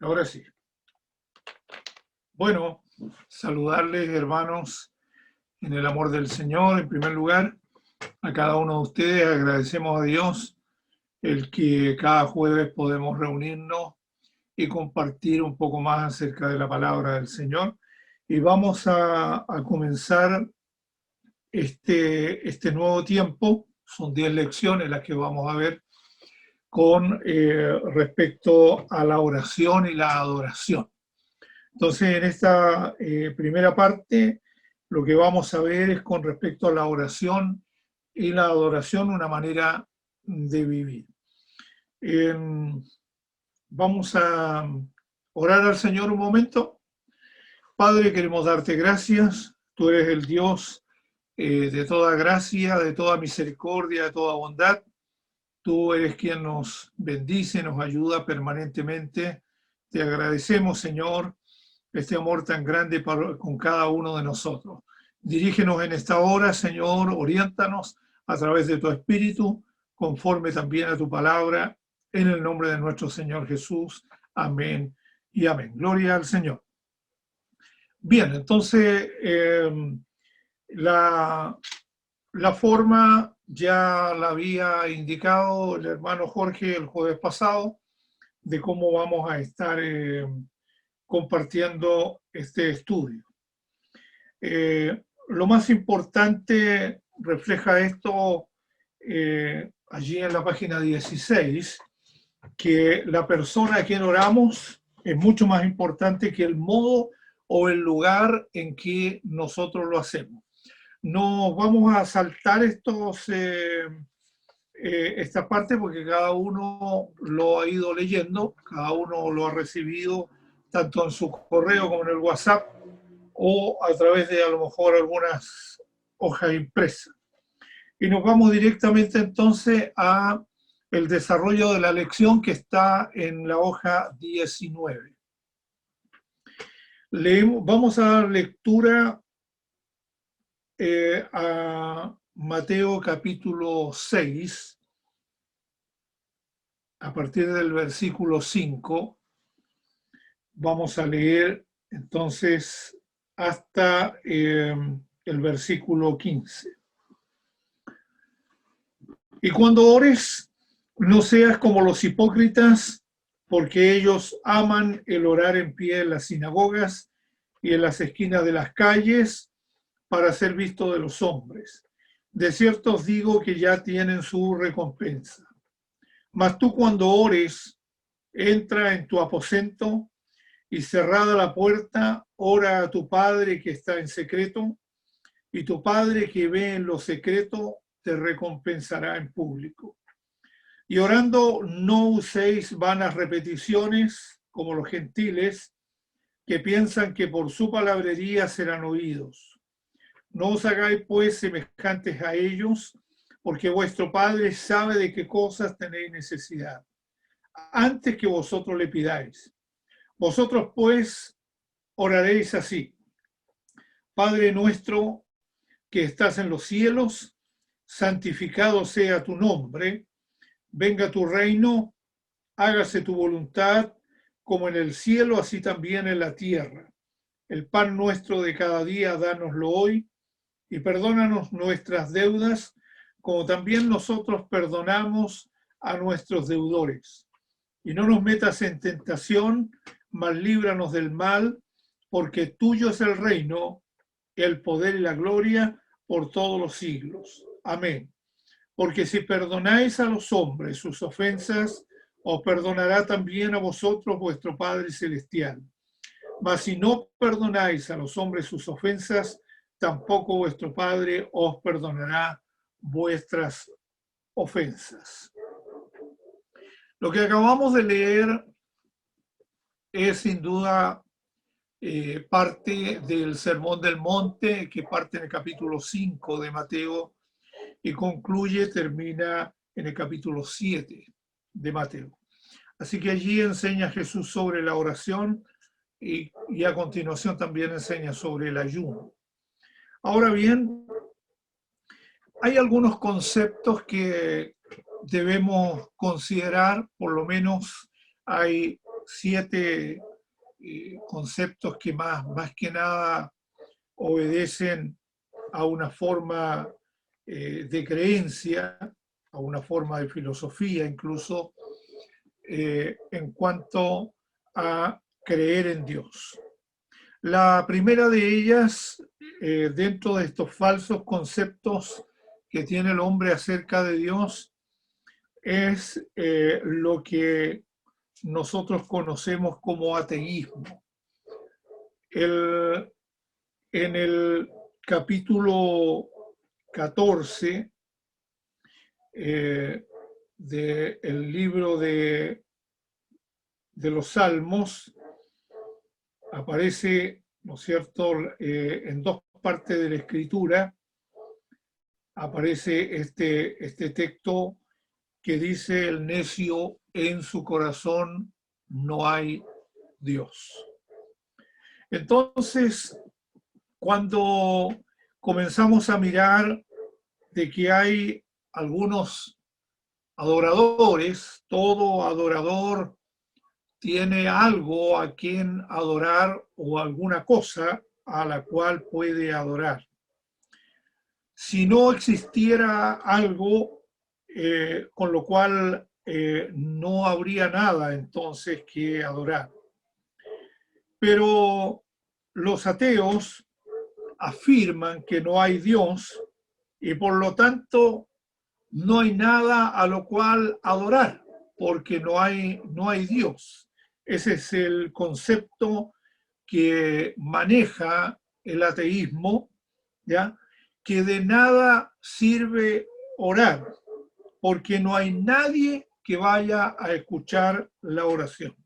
Ahora sí. Bueno, saludarles, hermanos, en el amor del Señor. En primer lugar, a cada uno de ustedes agradecemos a Dios el que cada jueves podemos reunirnos y compartir un poco más acerca de la palabra del Señor. Y vamos a comenzar este nuevo tiempo. Son 10 lecciones las que vamos a ver con respecto a la oración y la adoración. Entonces, en esta primera parte, lo que vamos a ver es con respecto a la oración y la adoración, una manera de vivir. Vamos a orar al Señor un momento. Padre, queremos darte gracias. Tú eres el Dios de toda gracia, de toda misericordia, de toda bondad. Tú eres quien nos bendice, nos ayuda permanentemente. Te agradecemos, Señor, este amor tan grande con cada uno de nosotros. Dirígenos en esta hora, Señor, oriéntanos a través de tu Espíritu, conforme también a tu palabra, en el nombre de nuestro Señor Jesús. Amén y amén. Gloria al Señor. Bien, entonces la forma ya la había indicado el hermano Jorge el jueves pasado, de cómo vamos a estar compartiendo este estudio. Lo más importante, refleja esto allí en la página 16, que la persona a quien oramos es mucho más importante que el modo o el lugar en que nosotros lo hacemos. No vamos a saltar esta parte porque cada uno lo ha ido leyendo, cada uno lo ha recibido tanto en su correo como en el WhatsApp o a través de a lo mejor algunas hojas impresas. Y nos vamos directamente entonces a el desarrollo de la lección que está en la hoja 19. Vamos a dar lectura a Mateo capítulo 6, a partir del versículo 5. Vamos a leer entonces hasta el versículo 15. Y cuando ores, no seas como los hipócritas, porque ellos aman el orar en pie en las sinagogas y en las esquinas de las calles para ser visto de los hombres. De cierto os digo que ya tienen su recompensa. Mas tú cuando ores, entra en tu aposento y cerrada la puerta, ora a tu Padre que está en secreto, y tu Padre que ve en lo secreto te recompensará en público. Y orando no uséis vanas repeticiones como los gentiles, que piensan que por su palabrería serán oídos. No os hagáis pues semejantes a ellos, porque vuestro Padre sabe de qué cosas tenéis necesidad, antes que vosotros le pidáis. Vosotros pues oraréis así: Padre nuestro que estás en los cielos, santificado sea tu nombre, venga tu reino, hágase tu voluntad, como en el cielo, así también en la tierra. El pan nuestro de cada día, dánoslo hoy, y perdónanos nuestras deudas, como también nosotros perdonamos a nuestros deudores. Y no nos metas en tentación, mas líbranos del mal, porque tuyo es el reino, el poder y la gloria por todos los siglos. Amén. Porque si perdonáis a los hombres sus ofensas, os perdonará también a vosotros vuestro Padre Celestial. Mas si no perdonáis a los hombres sus ofensas, tampoco vuestro Padre os perdonará vuestras ofensas. Lo que acabamos de leer es sin duda parte del Sermón del Monte, que parte en el capítulo 5 de Mateo y termina en el capítulo 7 de Mateo. Así que allí enseña Jesús sobre la oración y a continuación también enseña sobre el ayuno. Ahora bien, hay algunos conceptos que debemos considerar, por lo menos hay 7 conceptos que más que nada obedecen a una forma de creencia, a una forma de filosofía incluso, en cuanto a creer en Dios. La primera de ellas, dentro de estos falsos conceptos que tiene el hombre acerca de Dios, es lo que nosotros conocemos como ateísmo. En el capítulo 14 del libro de los Salmos aparece, ¿no es cierto?, en dos partes de la Escritura aparece este texto que dice: el necio en su corazón no hay Dios. Entonces, cuando comenzamos a mirar de que hay algunos adoradores, todo adorador tiene algo a quien adorar o alguna cosa a la cual puede adorar. Si no existiera algo con lo cual no habría nada entonces que adorar. Pero los ateos afirman que no hay Dios y por lo tanto no hay nada a lo cual adorar, porque no hay Dios. Ese es el concepto que maneja el ateísmo, ¿ya? Que de nada sirve orar, porque no hay nadie que vaya a escuchar la oración.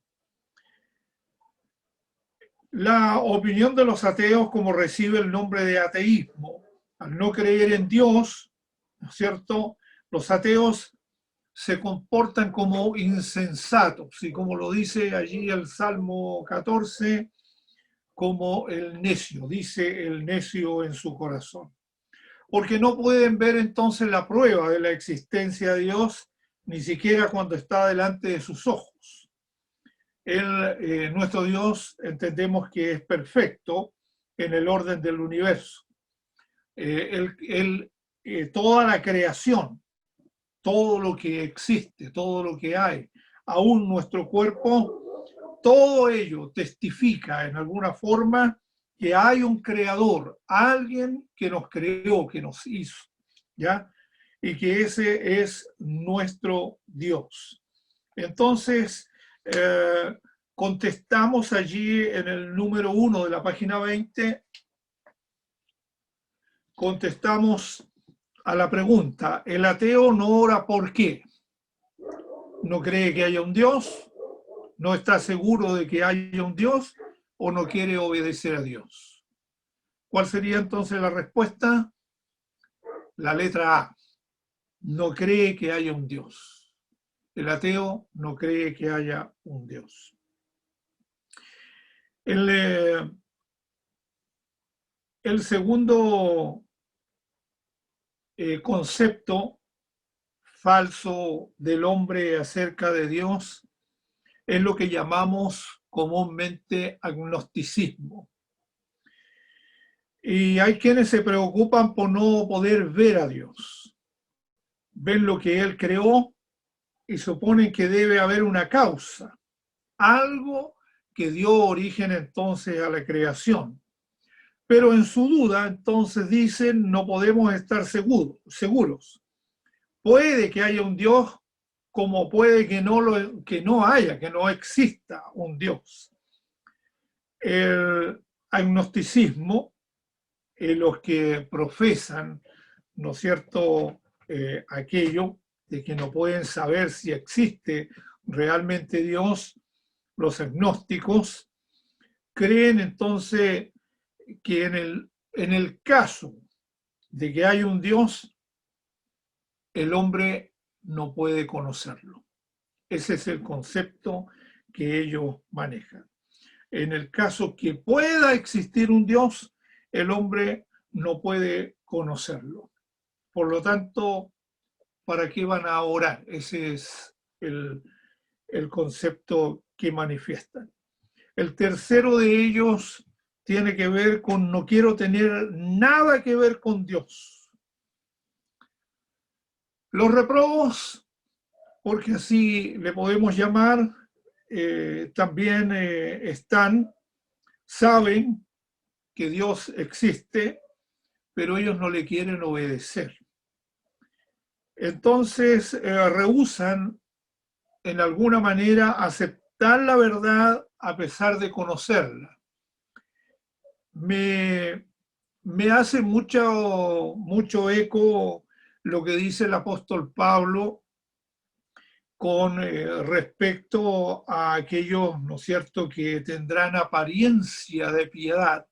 La opinión de los ateos, como recibe el nombre de ateísmo, al no creer en Dios, ¿no es cierto?, los ateos se comportan como insensatos, y como lo dice allí el Salmo 14, como el necio, dice el necio en su corazón. Porque no pueden ver entonces la prueba de la existencia de Dios, ni siquiera cuando está delante de sus ojos. Nuestro Dios entendemos que es perfecto en el orden del universo. Toda la creación, todo lo que existe, todo lo que hay, aún nuestro cuerpo, todo ello testifica en alguna forma que hay un creador, alguien que nos creó, que nos hizo, ¿ya? Y que ese es nuestro Dios. Entonces, contestamos allí en el número 1 de la página 20, contestamos a la pregunta: el ateo no ora ¿por qué? ¿No cree que haya un Dios? ¿No está seguro de que haya un Dios? ¿O no quiere obedecer a Dios? ¿Cuál sería entonces la respuesta? La letra A. No cree que haya un Dios. El ateo no cree que haya un Dios. El segundo concepto falso del hombre acerca de Dios es lo que llamamos comúnmente agnosticismo. Y hay quienes se preocupan por no poder ver a Dios. Ven lo que Él creó y suponen que debe haber una causa, algo que dio origen entonces a la creación. Pero en su duda, entonces dicen, no podemos estar seguros. Puede que haya un Dios, como puede que no haya, que no exista un Dios. El agnosticismo, los que profesan, ¿no es cierto?, aquello de que no pueden saber si existe realmente Dios, los agnósticos creen entonces que en el caso de que haya un Dios, el hombre no puede conocerlo. Ese es el concepto que ellos manejan. En el caso que pueda existir un Dios, el hombre no puede conocerlo. Por lo tanto, ¿para qué van a orar? Ese es el el concepto que manifiestan. El tercero de ellos tiene que ver con no quiero tener nada que ver con Dios. Los reprobos, porque así le podemos llamar, también saben que Dios existe, pero ellos no le quieren obedecer. Entonces rehúsan en alguna manera aceptar la verdad a pesar de conocerla. Me hace mucho eco lo que dice el apóstol Pablo con respecto a aquellos, ¿no es cierto?, que tendrán apariencia de piedad,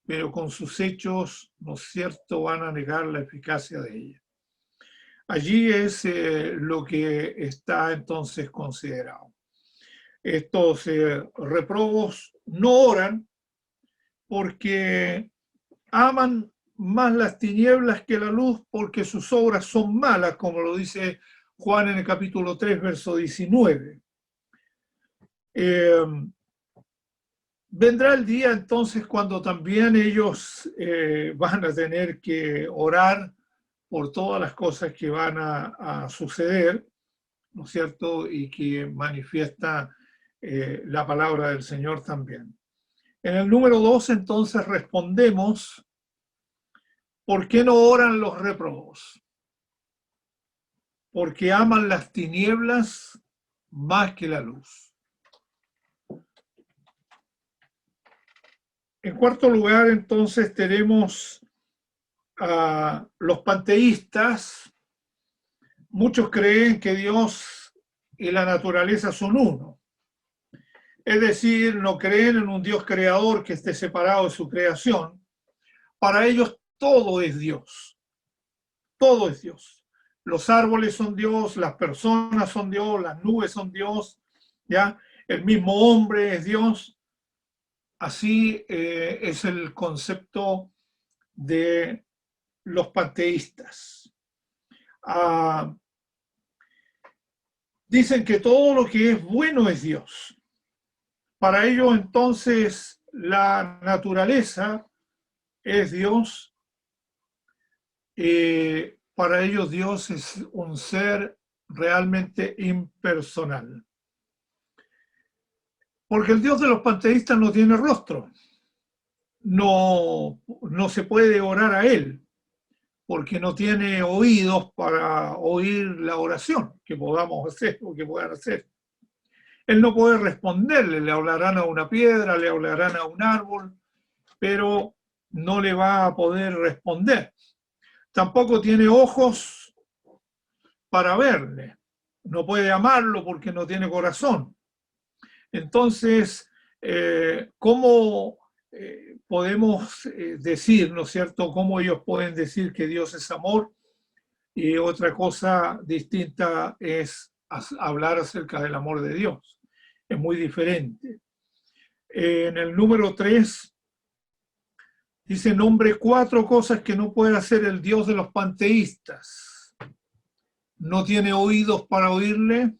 pero con sus hechos, ¿no es cierto?, van a negar la eficacia de ella. Allí es lo que está entonces considerado. Estos reprobos no oran porque aman más las tinieblas que la luz, porque sus obras son malas, como lo dice Juan en el capítulo 3, verso 19. Vendrá el día entonces cuando también ellos van a tener que orar por todas las cosas que van a suceder, ¿no es cierto? Y que manifiesta la palabra del Señor también. En el número 2, entonces, respondemos, ¿por qué no oran los réprobos? Porque aman las tinieblas más que la luz. En cuarto lugar, entonces, tenemos a los panteístas. Muchos creen que Dios y la naturaleza son uno. Es decir, no creen en un Dios creador que esté separado de su creación. Para ellos todo es Dios. Todo es Dios. Los árboles son Dios, las personas son Dios, las nubes son Dios, ¿ya? El mismo hombre es Dios. Así es el concepto de los panteístas. Dicen que todo lo que es bueno es Dios. Para ellos, entonces, la naturaleza es Dios. Para ellos, Dios es un ser realmente impersonal. Porque el Dios de los panteístas no tiene rostro. No se puede orar a él, porque no tiene oídos para oír la oración que podamos hacer o que puedan hacer. Él no puede responderle, le hablarán a una piedra, le hablarán a un árbol, pero no le va a poder responder. Tampoco tiene ojos para verle, no puede amarlo porque no tiene corazón. Entonces, ¿cómo podemos decir, ¿no es cierto?, cómo ellos pueden decir que Dios es amor? Y otra cosa distinta es hablar acerca del amor de Dios. Es muy diferente. En el número 3 dice, nombre 4 cosas que no puede hacer el Dios de los panteístas. No tiene oídos para oírle.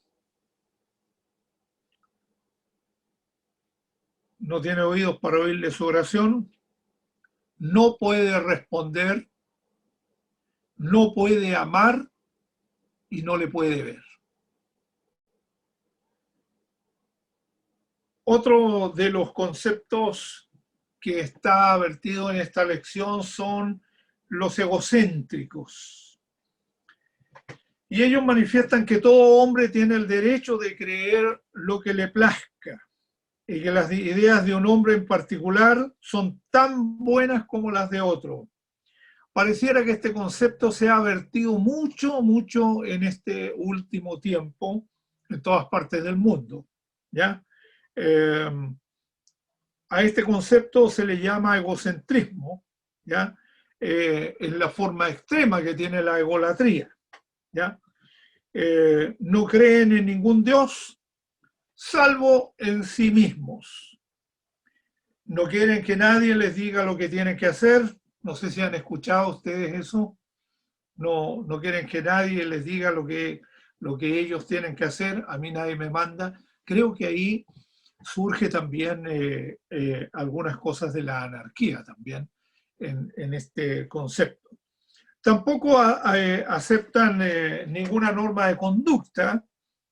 No tiene oídos para oírle su oración. No puede responder. No puede amar y no le puede ver. Otro de los conceptos que está vertido en esta lección son los egocéntricos. Y ellos manifiestan que todo hombre tiene el derecho de creer lo que le plazca y que las ideas de un hombre en particular son tan buenas como las de otro. Pareciera que este concepto se ha vertido mucho en este último tiempo en todas partes del mundo, ¿ya? A este concepto se le llama egocentrismo, ¿ya? Es la forma extrema que tiene la egolatría, ¿ya? No creen en ningún Dios salvo en sí mismos. No quieren que nadie les diga lo que tienen que hacer. No sé si han escuchado ustedes eso. No quieren que nadie les diga lo que lo que ellos tienen que hacer, a mí nadie me manda. Creo que ahí surge también algunas cosas de la anarquía también en este concepto. Tampoco aceptan ninguna norma de conducta,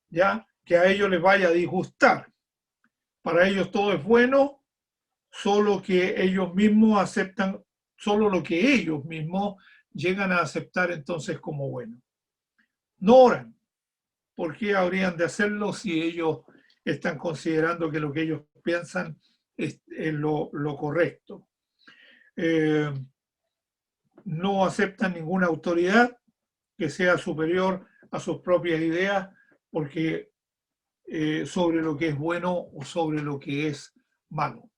ya, que a ellos les vaya a disgustar. Para ellos todo es bueno, solo que ellos mismos aceptan, solo lo que ellos mismos llegan a aceptar entonces como bueno. No oran. ¿Por qué habrían de hacerlo si ellos están considerando que lo que ellos piensan es lo correcto? No aceptan ninguna autoridad que sea superior a sus propias ideas, porque sobre lo que es bueno o sobre lo que es malo.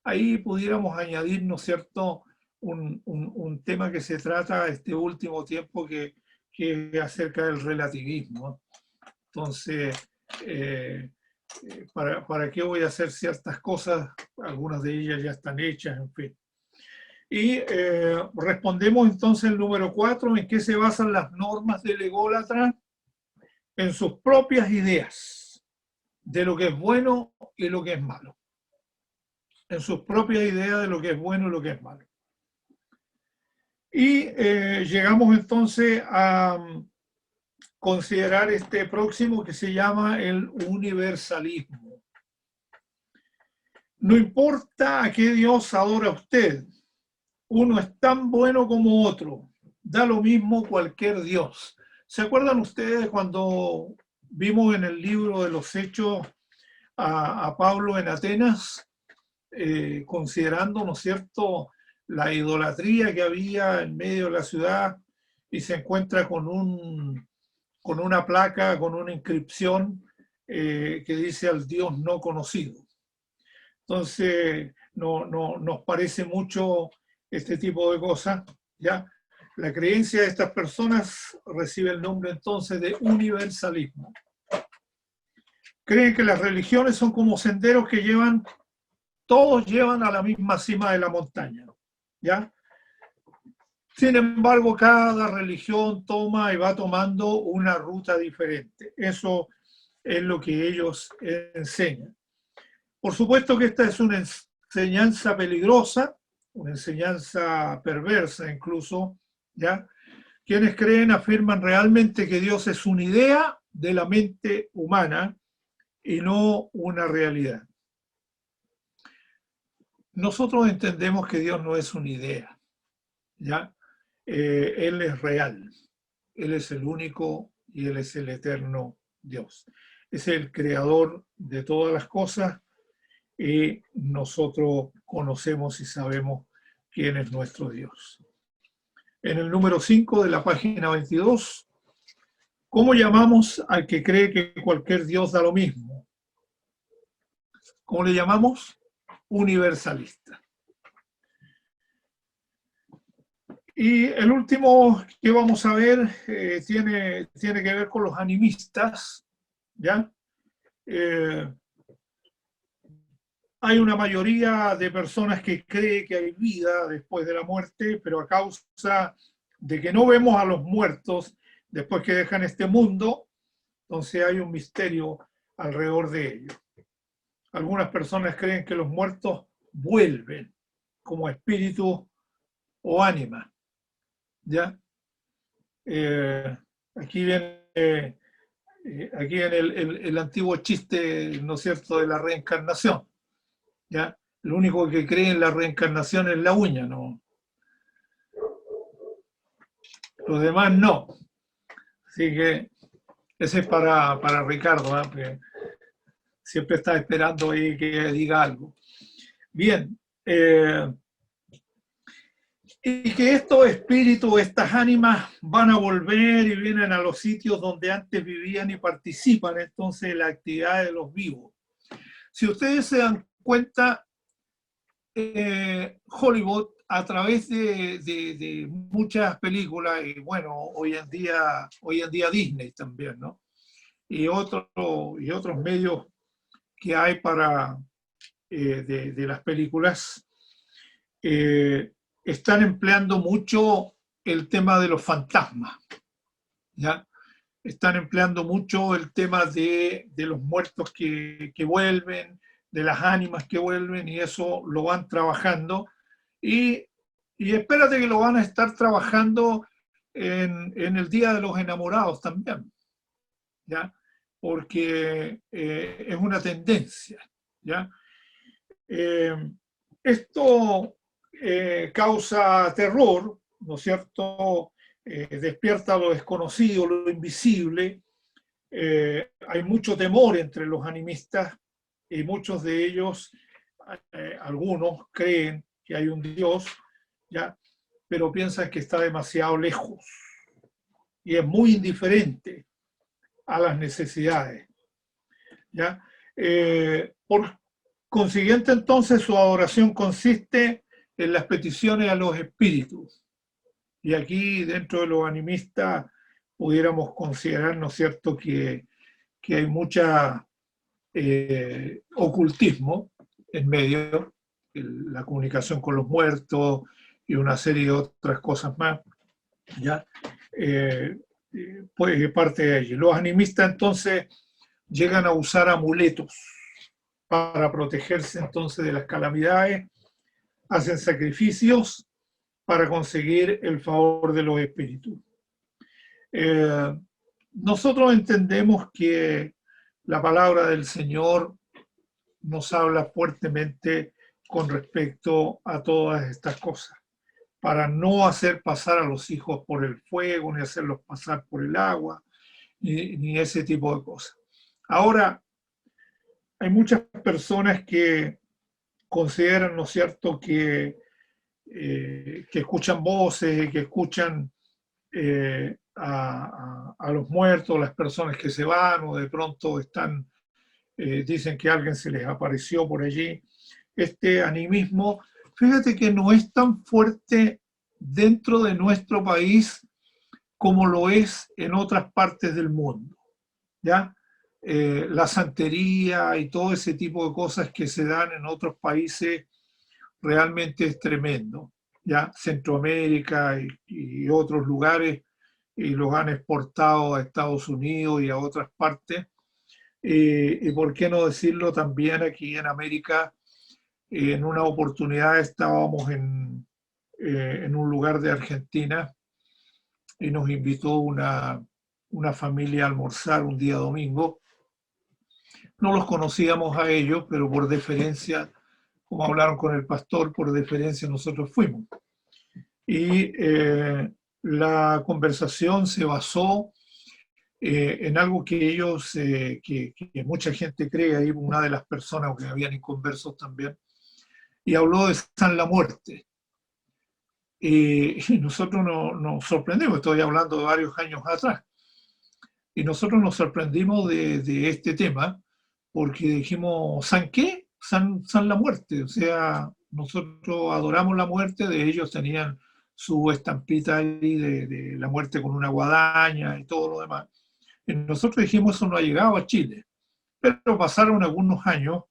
Ahí pudiéramos añadir, ¿no es cierto?, un tema que se trata este último tiempo que es acerca del relativismo. Entonces, ¿para qué voy a hacer ciertas cosas? Algunas de ellas ya están hechas, en fin. Y respondemos entonces el número 4, ¿en qué se basan las normas del ególatra? En sus propias ideas de lo que es bueno y lo que es malo. En sus propias ideas de lo que es bueno y lo que es malo. Y llegamos entonces a considerar este próximo que se llama el universalismo. No importa a qué Dios adora usted, uno es tan bueno como otro, da lo mismo cualquier Dios. ¿Se acuerdan ustedes cuando vimos en el libro de los Hechos a Pablo en Atenas, considerando, ¿no es cierto?, la idolatría que había en medio de la ciudad, y se encuentra con una placa, con una inscripción que dice al Dios no conocido? Entonces, nos parece mucho este tipo de cosas, ¿ya? La creencia de estas personas recibe el nombre entonces de universalismo. Creen que las religiones son como senderos que todos llevan a la misma cima de la montaña, ¿ya? Sin embargo, cada religión toma y va tomando una ruta diferente. Eso es lo que ellos enseñan. Por supuesto que esta es una enseñanza peligrosa, una enseñanza perversa incluso, ¿ya? Quienes creen afirman realmente que Dios es una idea de la mente humana y no una realidad. Nosotros entendemos que Dios no es una idea, ¿ya? Él es real, Él es el único y Él es el eterno Dios. Es el creador de todas las cosas y nosotros conocemos y sabemos quién es nuestro Dios. En el número 5 de la página 22, ¿cómo llamamos al que cree que cualquier Dios da lo mismo? ¿Cómo le llamamos? Universalista. Y el último que vamos a ver tiene que ver con los animistas, ¿ya? Hay una mayoría de personas que cree que hay vida después de la muerte, pero a causa de que no vemos a los muertos después que dejan este mundo, entonces hay un misterio alrededor de ello. Algunas personas creen que los muertos vuelven como espíritu o ánima, ¿ya? Aquí viene el antiguo chiste, ¿no es cierto?, de la reencarnación, ¿ya? Lo único que cree en la reencarnación es la uña, ¿no? Los demás no. Así que ese es para Ricardo, ¿eh? Porque siempre está esperando ahí que diga algo. Bien. Y que estos espíritus, estas ánimas van a volver y vienen a los sitios donde antes vivían y participan entonces en la actividad de los vivos. Si ustedes se dan cuenta, Hollywood, a través de muchas películas, y bueno, hoy en día Disney también, ¿no? Y otros medios que hay para de las películas, están empleando mucho el tema de los fantasmas, ¿ya? están empleando mucho el tema de los muertos que vuelven, de las ánimas que vuelven, y eso lo van trabajando. Y, y espérate que lo van a estar trabajando en el Día de los Enamorados también, ¿ya? Porque es una tendencia, ¿ya? Eh, Esto causa terror, ¿no es cierto? Despierta lo desconocido, lo invisible. Hay mucho temor entre los animistas y muchos de ellos, algunos creen que hay un Dios, ¿ya? Pero piensan que está demasiado lejos y es muy indiferente a las necesidades, ¿ya? Por consiguiente, entonces, su adoración consiste en las peticiones a los espíritus. Y aquí, dentro de los animistas, pudiéramos considerar, ¿no es cierto?, que hay mucha ocultismo en medio, la comunicación con los muertos y una serie de otras cosas más, ¿ya? Pues parte de ello. Los animistas, entonces, llegan a usar amuletos para protegerse entonces de las calamidades, hacen sacrificios para conseguir el favor de los espíritus. Nosotros entendemos que la palabra del Señor nos habla fuertemente con respecto a todas estas cosas, para no hacer pasar a los hijos por el fuego, ni hacerlos pasar por el agua, ni ese tipo de cosas. Ahora, hay muchas personas que consideran, ¿no es cierto?, que escuchan voces, que escuchan a los muertos, las personas que se van, o de pronto están, dicen que alguien se les apareció por allí. Este animismo, fíjate que no es tan fuerte dentro de nuestro país como lo es en otras partes del mundo, ¿ya? La santería y todo ese tipo de cosas que se dan en otros países realmente es tremendo, ¿ya? Centroamérica y otros lugares, y los han exportado a Estados Unidos y a otras partes. Y por qué no decirlo también aquí en América. En una oportunidad estábamos en un lugar de Argentina y nos invitó una familia a almorzar un día domingo. No los conocíamos a ellos, pero por deferencia, como hablaron con el pastor, por deferencia nosotros fuimos. Y la conversación se basó en algo que ellos, que mucha gente cree, ahí una de las personas que habían inconversos también, y habló de San la Muerte. Y nosotros nos sorprendimos, estoy hablando de varios años atrás, y nosotros nos sorprendimos de este tema, porque dijimos, ¿San qué? San la Muerte. O sea, nosotros adoramos la muerte, de ellos tenían su estampita ahí de la muerte con una guadaña y todo lo demás. Y nosotros dijimos, eso no ha llegado a Chile. Pero pasaron algunos años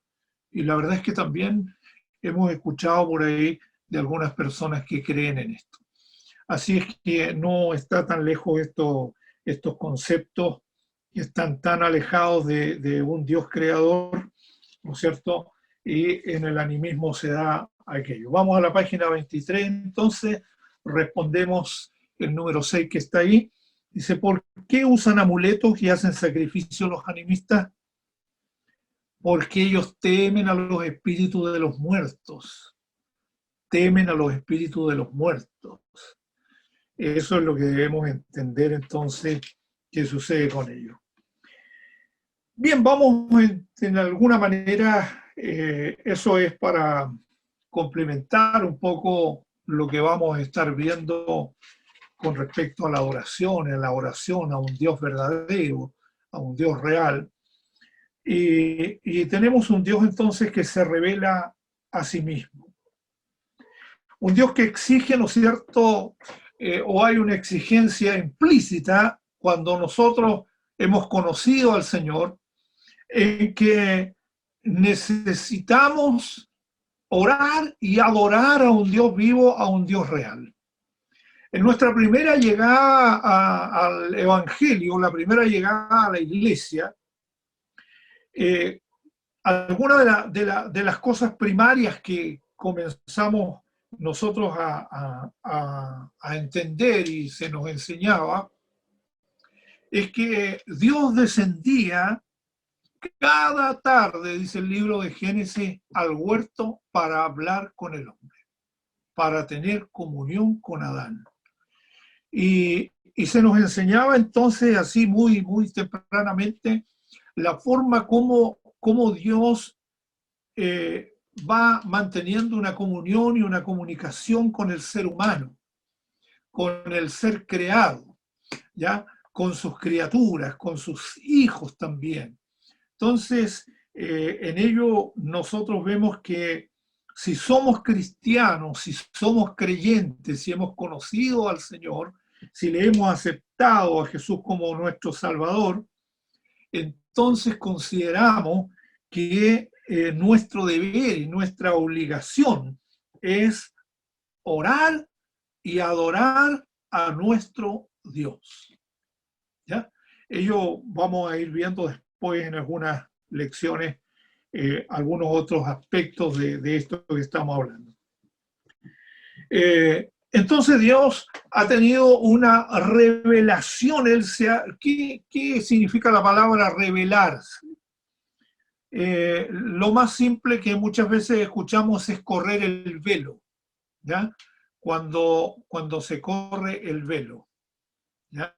y la verdad es que también hemos escuchado por ahí de algunas personas que creen en esto. Así es que no está tan lejos estos conceptos que están tan alejados de un Dios creador, ¿no es cierto? Y en el animismo se da aquello. Vamos a la página 23, entonces respondemos el número 6 que está ahí. Dice, ¿por qué usan amuletos y hacen sacrificios los animistas? Porque ellos temen a los espíritus de los muertos. Temen a los espíritus de los muertos. Eso es lo que debemos entender entonces que sucede con ellos. Bien, vamos en alguna manera, eso es para complementar un poco lo que vamos a estar viendo con respecto a la oración a un Dios verdadero, a un Dios real. Y tenemos un Dios entonces que se revela a sí mismo. Un Dios que exige, ¿no es cierto?, o hay una exigencia implícita cuando nosotros hemos conocido al Señor, en que necesitamos orar y adorar a un Dios vivo, a un Dios real. En nuestra primera llegada al Evangelio, la primera llegada a la iglesia, algunas de las cosas primarias que comenzamos nosotros a entender y se nos enseñaba es que Dios descendía cada tarde, dice el libro de Génesis, al huerto para hablar con el hombre, para tener comunión con Adán. Y se nos enseñaba entonces así muy tempranamente la forma como Dios va manteniendo una comunión y una comunicación con el ser humano, con el ser creado, ¿ya? Con sus criaturas, con sus hijos también. Entonces, en ello nosotros vemos que si somos cristianos, si somos creyentes, si hemos conocido al Señor, si le hemos aceptado a Jesús como nuestro Salvador, entonces consideramos que nuestro deber y nuestra obligación es orar y adorar a nuestro Dios. ¿Ya? Ello vamos a ir viendo después en algunas lecciones algunos otros aspectos de esto que estamos hablando. Entonces Dios ha tenido una revelación. ¿Qué significa la palabra revelarse? Lo más simple que muchas veces escuchamos es correr el velo, ¿ya? Cuando se corre el velo, ¿ya?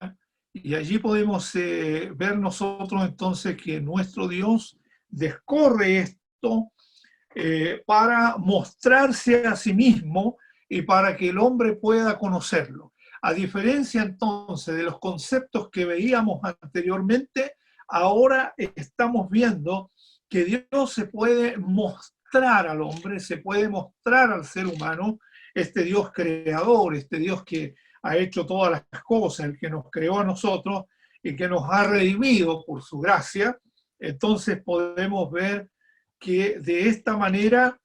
Y allí podemos ver nosotros entonces que nuestro Dios descorre esto para mostrarse a sí mismo y para que el hombre pueda conocerlo. A diferencia entonces de los conceptos que veíamos anteriormente, ahora estamos viendo que Dios se puede mostrar al hombre, se puede mostrar al ser humano, este Dios creador, este Dios que ha hecho todas las cosas, el que nos creó a nosotros y que nos ha redimido por su gracia. Entonces podemos ver que de esta manera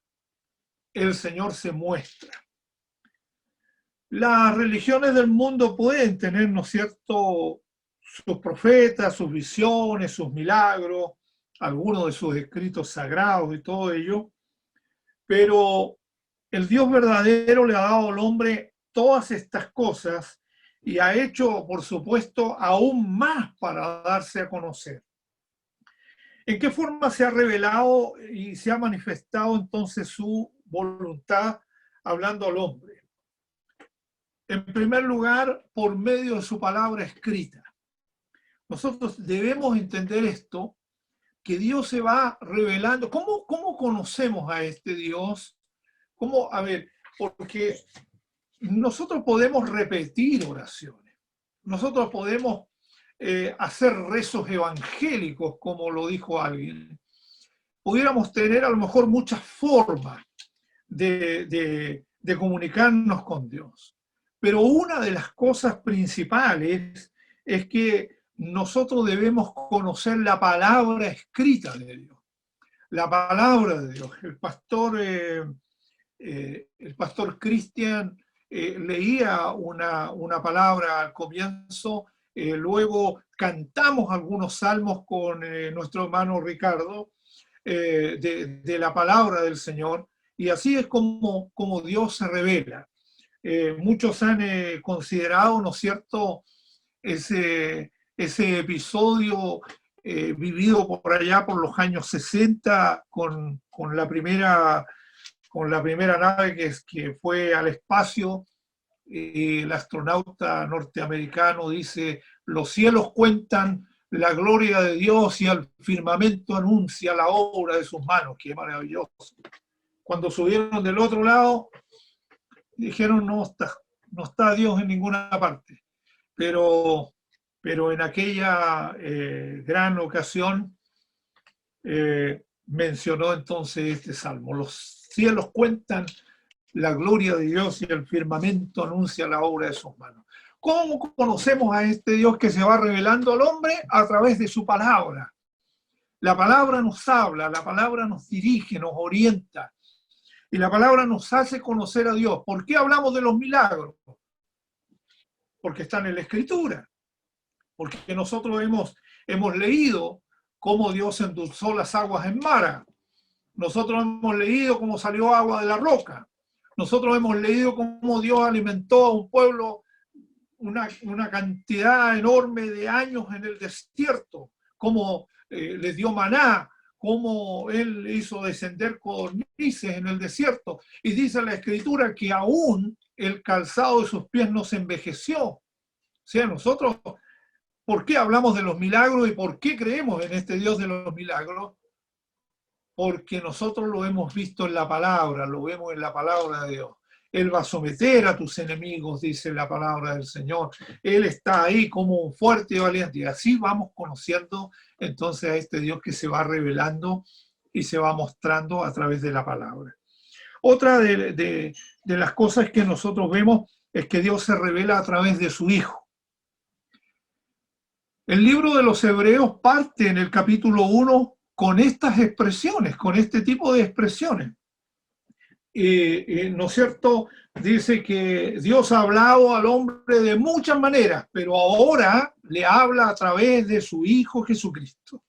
el Señor se muestra. Las religiones del mundo pueden tener, ¿no es cierto?, sus profetas, sus visiones, sus milagros, algunos de sus escritos sagrados y todo ello, pero el Dios verdadero le ha dado al hombre todas estas cosas y ha hecho, por supuesto, aún más para darse a conocer. ¿En qué forma se ha revelado y se ha manifestado entonces su voluntad hablando al hombre? En primer lugar, por medio de su palabra escrita. Nosotros debemos entender esto, que Dios se va revelando. ¿Cómo conocemos a este Dios? ¿Cómo? A ver, porque nosotros podemos repetir oraciones, nosotros podemos hacer rezos evangélicos, como lo dijo alguien. Pudiéramos tener a lo mejor muchas formas de comunicarnos con Dios. Pero una de las cosas principales es que nosotros debemos conocer la palabra escrita de Dios. La palabra de Dios. El pastor Cristian leía una palabra al comienzo, luego cantamos algunos salmos con nuestro hermano Ricardo de la palabra del Señor, y así es como Dios se revela. Muchos han considerado, ¿no es cierto?, ese episodio vivido por allá por los años 60 con la primera nave que fue al espacio. El astronauta norteamericano dice: los cielos cuentan la gloria de Dios y al firmamento anuncia la obra de sus manos. ¡Qué maravilloso! Cuando subieron del otro lado, dijeron: no está Dios en ninguna parte. Pero en aquella gran ocasión mencionó entonces este salmo: los cielos cuentan la gloria de Dios y el firmamento anuncia la obra de sus manos. ¿Cómo conocemos a este Dios que se va revelando al hombre? A través de su palabra. La palabra nos habla, la palabra nos dirige, nos orienta. Y la palabra nos hace conocer a Dios. ¿Por qué hablamos de los milagros? porque están en la Escritura, porque nosotros hemos leído cómo Dios endulzó las aguas en Mara, nosotros hemos leído cómo salió agua de la roca, nosotros hemos leído cómo Dios alimentó a un pueblo una cantidad enorme de años en el desierto, cómo les dio maná, cómo Él hizo descender codornices en el desierto. Y dice la Escritura que aún el calzado de sus pies no se envejeció. O sea, nosotros, ¿por qué hablamos de los milagros y por qué creemos en este Dios de los milagros? Porque nosotros lo hemos visto en la palabra, lo vemos en la palabra de Dios. Él va a someter a tus enemigos, dice la palabra del Señor. Él está ahí como un fuerte y valiente. Y así vamos conociendo entonces a este Dios que se va revelando y se va mostrando a través de la palabra. Otra de las cosas que nosotros vemos es que Dios se revela a través de su Hijo. El libro de los Hebreos parte en el capítulo 1 con estas expresiones, con este tipo de expresiones. ¿No es cierto? Dice que Dios ha hablado al hombre de muchas maneras, pero ahora le habla a través de su Hijo Jesucristo,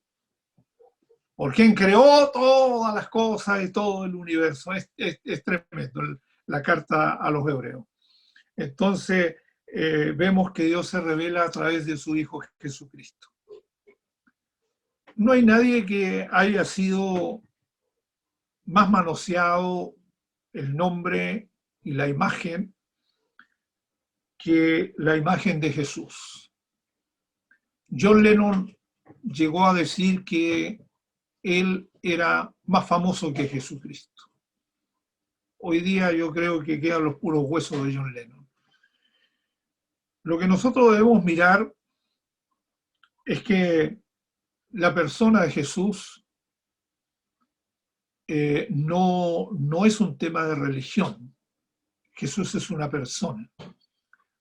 por quien creó todas las cosas y todo el universo. Es tremendo la carta a los Hebreos. Entonces, vemos que Dios se revela a través de su Hijo Jesucristo. No hay nadie que haya sido más manoseado el nombre y la imagen que la imagen de Jesús. John Lennon llegó a decir que él era más famoso que Jesucristo. Hoy día yo creo que quedan los puros huesos de John Lennon. Lo que nosotros debemos mirar es que la persona de Jesús no es un tema de religión. Jesús es una persona.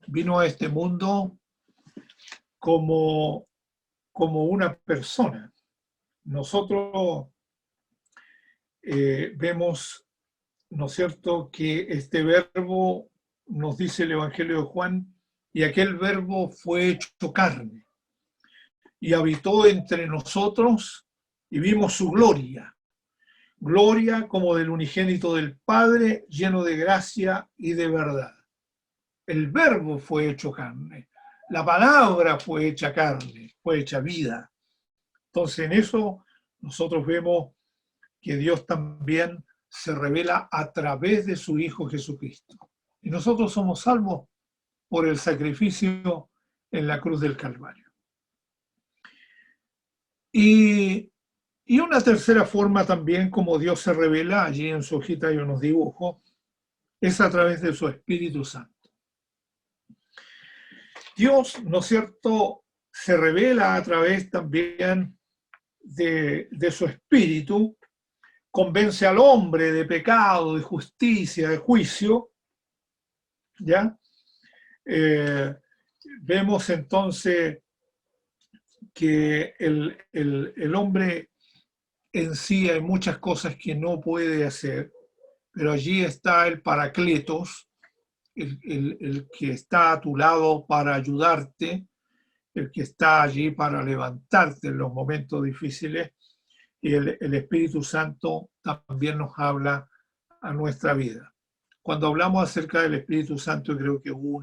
Vino a este mundo como una persona. Nosotros vemos, ¿no es cierto?, que este verbo, nos dice el Evangelio de Juan, y aquel verbo fue hecho carne y habitó entre nosotros y vimos su gloria. Gloria como del unigénito del Padre, lleno de gracia y de verdad. El verbo fue hecho carne, la palabra fue hecha carne, fue hecha vida. Entonces en eso nosotros vemos que Dios también se revela a través de su Hijo Jesucristo. Y nosotros somos salvos por el sacrificio en la cruz del Calvario. Y una tercera forma también como Dios se revela, allí en su hojita hay unos dibujos, es a través de su Espíritu Santo. Dios, ¿no es cierto?, se revela a través también de su Espíritu, convence al hombre de pecado, de justicia, de juicio, ¿ya? Vemos entonces que el hombre en sí hay muchas cosas que no puede hacer, pero allí está el Paracletos, el que está a tu lado para ayudarte, el que está allí para levantarte en los momentos difíciles, y el Espíritu Santo también nos habla a nuestra vida. Cuando hablamos acerca del Espíritu Santo, creo que hubo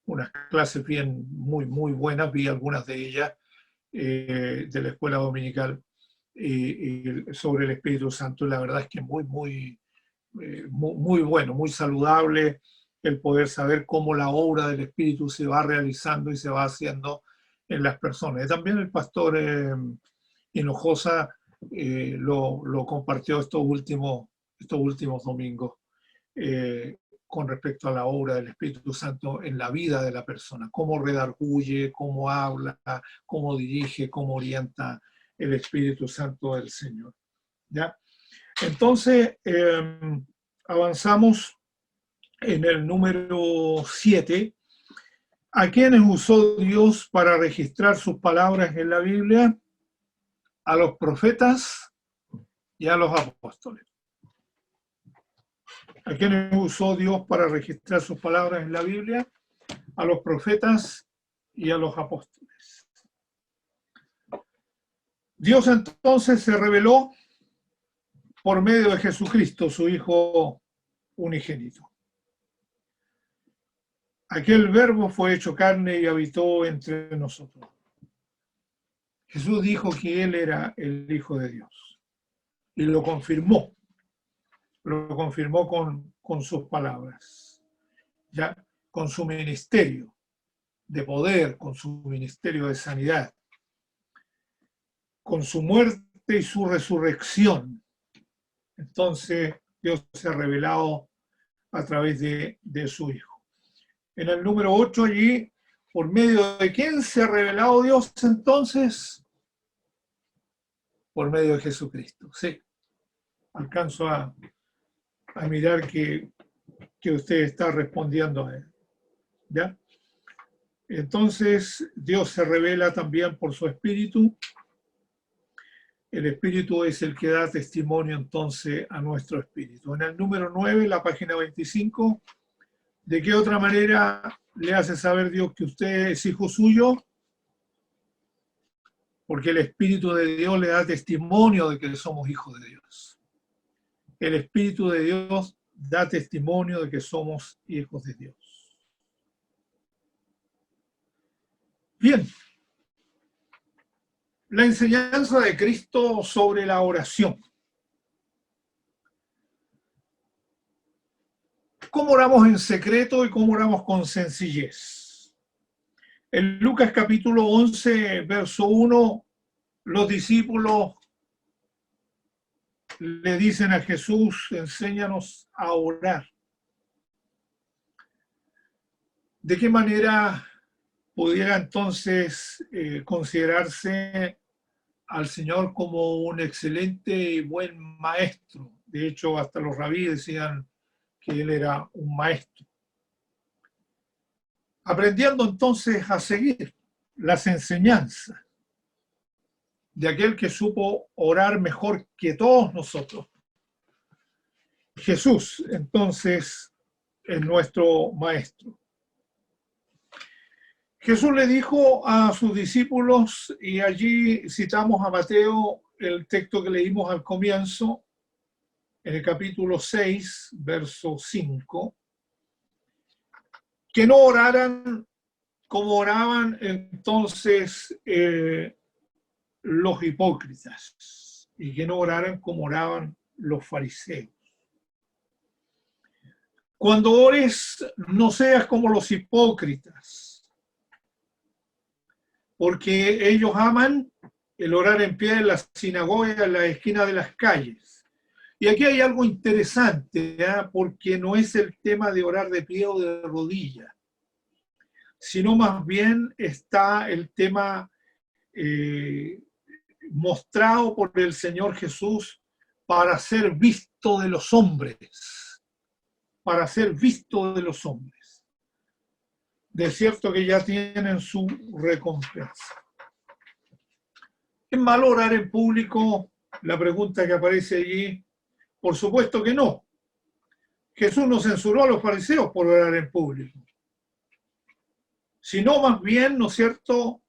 unas clases muy buenas, vi algunas de ellas de la escuela dominical sobre el Espíritu Santo. La verdad es que muy bueno, muy saludable el poder saber cómo la obra del Espíritu se va realizando y se va haciendo en las personas. Y también el pastor Hinojosa lo compartió estos últimos domingos con respecto a la obra del Espíritu Santo en la vida de la persona, cómo redarguye, cómo habla, cómo dirige, cómo orienta el Espíritu Santo del Señor. ¿Ya? Entonces, avanzamos en el número 7. ¿A quiénes usó Dios para registrar sus palabras en la Biblia? A los profetas y a los apóstoles. ¿A quiénes usó Dios para registrar sus palabras en la Biblia? a los profetas y a los apóstoles. Dios entonces se reveló por medio de Jesucristo, su Hijo unigénito. Aquel verbo fue hecho carne y habitó entre nosotros. Jesús dijo que Él era el Hijo de Dios y lo confirmó con sus palabras, ya con su ministerio de poder, con su ministerio de sanidad, con su muerte y su resurrección. Entonces Dios se ha revelado a través de su Hijo. En el número 8 allí, ¿por medio de quién se ha revelado Dios entonces? Por medio de Jesucristo. Sí, alcanzo a mirar que usted está respondiendo a él. ¿Ya? Entonces, Dios se revela también por su Espíritu. El Espíritu es el que da testimonio entonces a nuestro espíritu. En el número 9, la página 25, ¿de qué otra manera le hace saber Dios que usted es hijo suyo? Porque el Espíritu de Dios le da testimonio de que somos hijos de Dios. El Espíritu de Dios da testimonio de que somos hijos de Dios. Bien. La enseñanza de Cristo sobre la oración. ¿Cómo oramos en secreto y cómo oramos con sencillez? En Lucas capítulo 11, verso 1, los discípulos le dicen a Jesús, enséñanos a orar. ¿De qué manera pudiera entonces considerarse al Señor como un excelente y buen maestro? De hecho, hasta los rabíes decían que Él era un maestro. Aprendiendo entonces a seguir las enseñanzas de aquel que supo orar mejor que todos nosotros. Jesús, entonces, es nuestro maestro. Jesús le dijo a sus discípulos, y allí citamos a Mateo, el texto que leímos al comienzo, en el capítulo 6, verso 5, que no oraran como oraban entonces los hipócritas, y que no oraran como oraban los fariseos. Cuando ores, no seas como los hipócritas, porque ellos aman el orar en pie en las sinagogas, en la esquina de las calles. Y aquí hay algo interesante, porque no es el tema de orar de pie o de rodillas, sino más bien está el tema mostrado por el Señor Jesús para ser visto de los hombres, para ser visto de los hombres. De cierto que ya tienen su recompensa. ¿Es malo orar en público? La pregunta que aparece allí, por supuesto que no. Jesús no censuró a los fariseos por orar en público, sino más bien, ¿no es cierto?,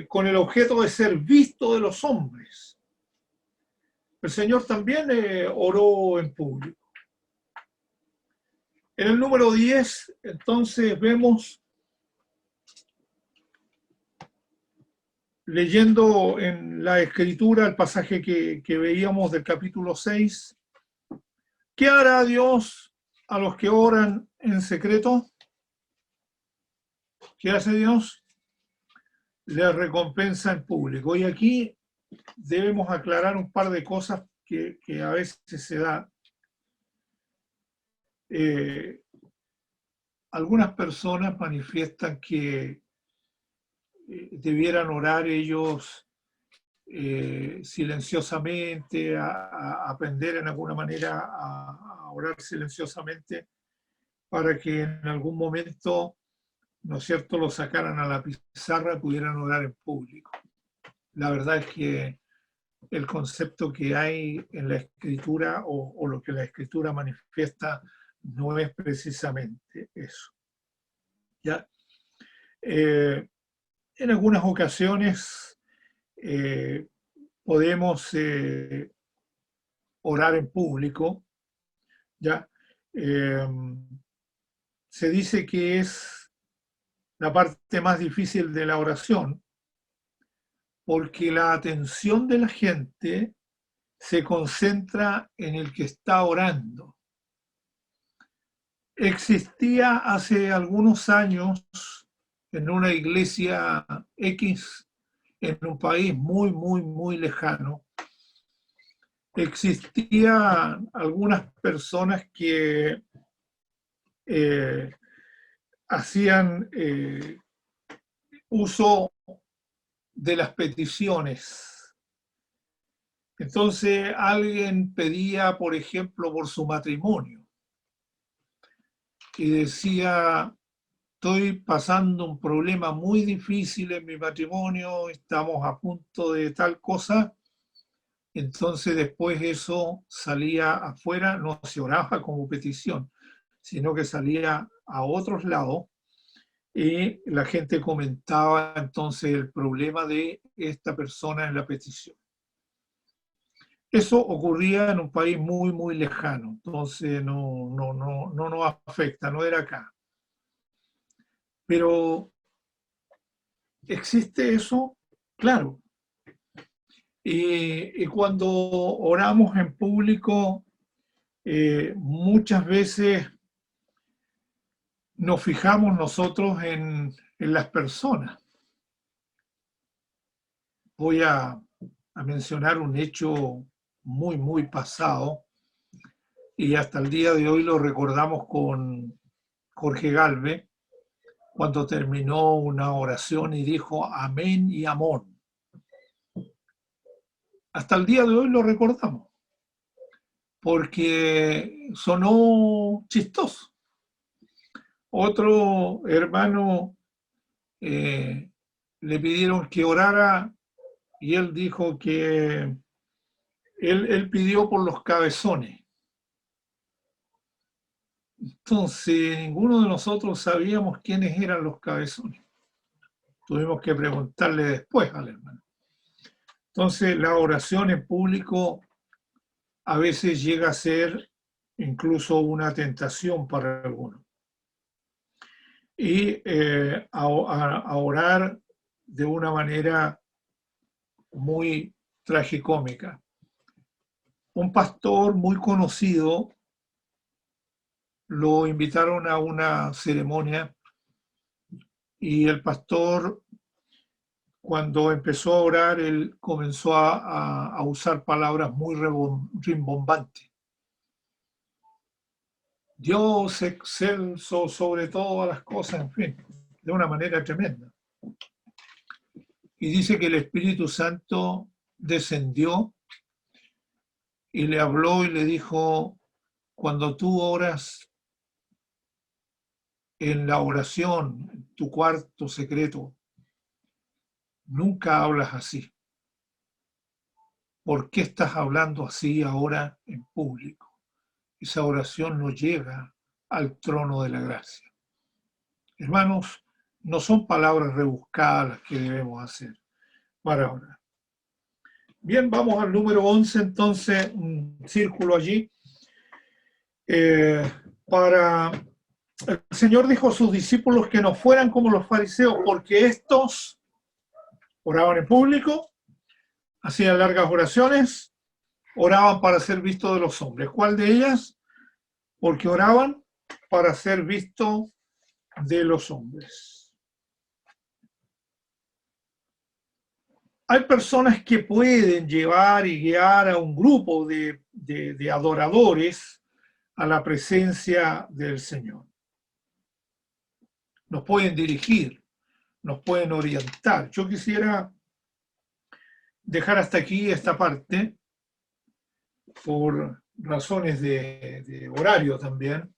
con el objeto de ser visto de los hombres. El Señor también oró en público. En el número 10, entonces, vemos, leyendo en la Escritura el pasaje que veíamos del capítulo 6, ¿qué hará Dios a los que oran en secreto? ¿Qué hace Dios? Les recompensa en público. Y aquí debemos aclarar un par de cosas que a veces se da. Algunas personas manifiestan que debieran orar ellos silenciosamente, a aprender en alguna manera a orar silenciosamente para que en algún momento, ¿no es cierto?, lo sacaran a la pizarra y pudieran orar en público. La verdad es que el concepto que hay en la Escritura o lo que la Escritura manifiesta no es precisamente eso. ¿ya? En algunas ocasiones podemos orar en público, ¿ya? Eh, Se dice que es la parte más difícil de la oración, porque la atención de la gente se concentra en el que está orando. Existía hace algunos años en una iglesia X, en un país muy, muy, muy lejano, existían algunas personas que hacían uso de las peticiones. Entonces alguien pedía, por ejemplo, por su matrimonio y decía: estoy pasando un problema muy difícil en mi matrimonio, estamos a punto de tal cosa. Entonces después eso salía afuera, no se oraba como petición, sino que salía a otros lados y la gente comentaba entonces el problema de esta persona en la petición. Eso ocurría en un país muy, muy lejano, entonces no nos afecta, no era acá. Pero existe eso, claro. Y cuando oramos en público, muchas veces nos fijamos nosotros en las personas. Voy a mencionar un hecho muy, muy pasado y hasta el día de hoy lo recordamos con Jorge Galvez, cuando terminó una oración y dijo amén y amón. Hasta el día de hoy lo recordamos, porque sonó chistoso. Otro hermano le pidieron que orara y él dijo que él pidió por los cabezones. Entonces, ninguno de nosotros sabíamos quiénes eran los cabezones. Tuvimos que preguntarle después al hermano. Entonces, la oración en público a veces llega a ser incluso una tentación para algunos. Y a orar de una manera muy tragicómica. Un pastor muy conocido lo invitaron a una ceremonia y el pastor, cuando empezó a orar, él comenzó a usar palabras muy rimbombantes. Dios excelso sobre todas las cosas, en fin, de una manera tremenda. Y dice que el Espíritu Santo descendió y le habló y le dijo: cuando tú oras en la oración, en tu cuarto secreto, nunca hablas así. ¿Por qué estás hablando así ahora en público? Esa oración no llega al trono de la gracia. Hermanos, no son palabras rebuscadas las que debemos hacer para orar. Bien, vamos al número 11, entonces, un círculo allí. El Señor dijo a sus discípulos que no fueran como los fariseos, porque estos oraban en público, hacían largas oraciones, oraban para ser vistos de los hombres. ¿Cuál de ellas? Porque oraban para ser vistos de los hombres. Hay personas que pueden llevar y guiar a un grupo de adoradores a la presencia del Señor. Nos pueden dirigir, nos pueden orientar. Yo quisiera dejar hasta aquí esta parte por razones de horario también,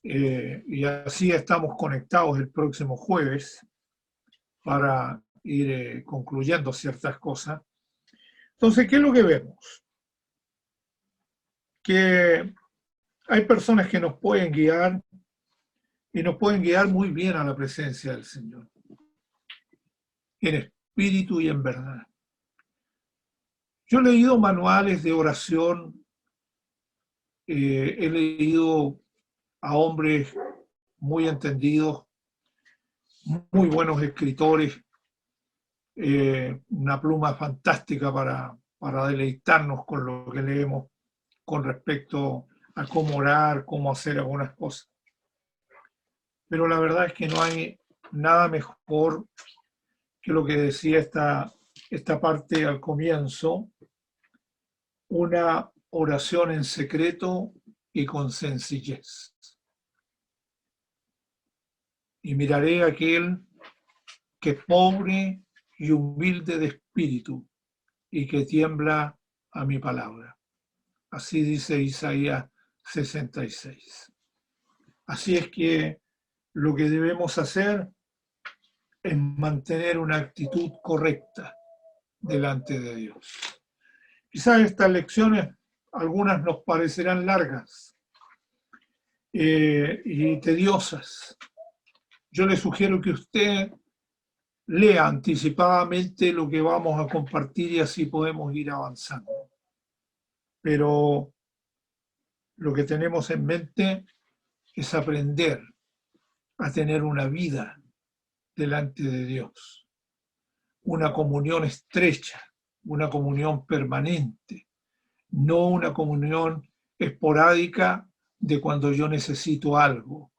y así estamos conectados el próximo jueves para ir concluyendo ciertas cosas. Entonces, ¿qué es lo que vemos? Que hay personas que nos pueden guiar y nos pueden guiar muy bien a la presencia del Señor, en espíritu y en verdad. Yo he leído manuales de oración, he leído a hombres muy entendidos, muy buenos escritores, una pluma fantástica para deleitarnos con lo que leemos con respecto a cómo orar, cómo hacer algunas cosas. Pero la verdad es que no hay nada mejor que lo que decía esta parte al comienzo, una oración en secreto y con sencillez. Y miraré a aquel que es pobre y humilde de espíritu y que tiembla a mi palabra. Así dice Isaías 66. Así es que lo que debemos hacer es mantener una actitud correcta delante de Dios. Quizás estas lecciones, algunas nos parecerán largas y tediosas. Yo le sugiero que usted lea anticipadamente lo que vamos a compartir y así podemos ir avanzando. Pero lo que tenemos en mente es aprender a tener una vida delante de Dios, una comunión estrecha, una comunión permanente, no una comunión esporádica de cuando yo necesito algo,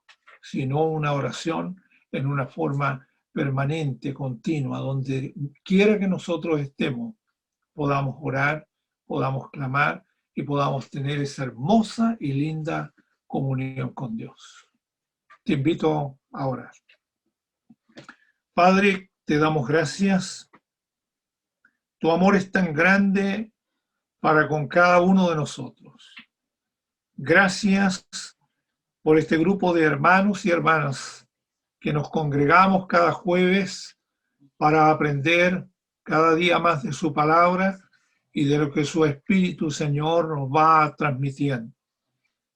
sino una oración en una forma permanente, continua, donde quiera que nosotros estemos, podamos orar, podamos clamar y podamos tener esa hermosa y linda comunión con Dios. Te invito a orar. Padre, te damos gracias. Tu amor es tan grande para con cada uno de nosotros. Gracias por este grupo de hermanos y hermanas que nos congregamos cada jueves para aprender cada día más de su palabra y de lo que su Espíritu, Señor, nos va transmitiendo.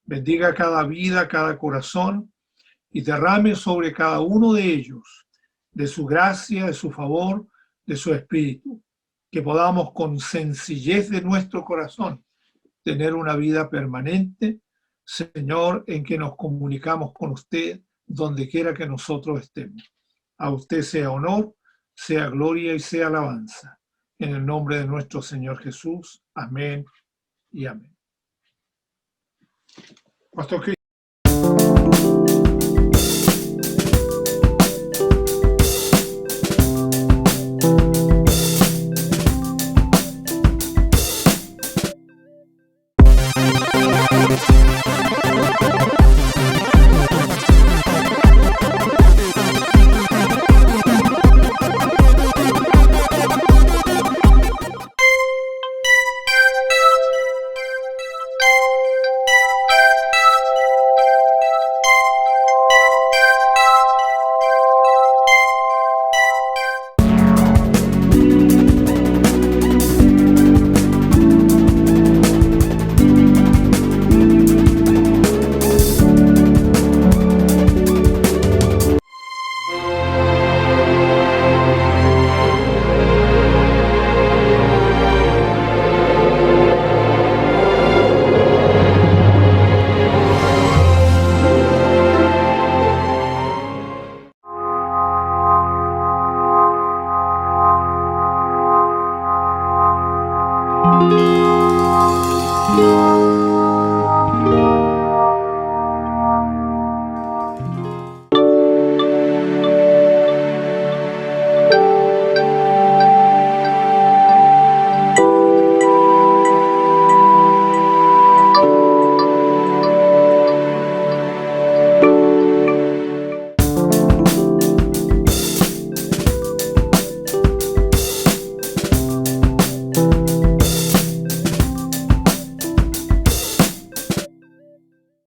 Bendiga cada vida, cada corazón y derrame sobre cada uno de ellos de su gracia, de su favor, de su Espíritu. Que podamos con sencillez de nuestro corazón tener una vida permanente, Señor, en que nos comunicamos con usted donde quiera que nosotros estemos. A usted sea honor, sea gloria y sea alabanza. En el nombre de nuestro Señor Jesús. Amén y amén. Pastor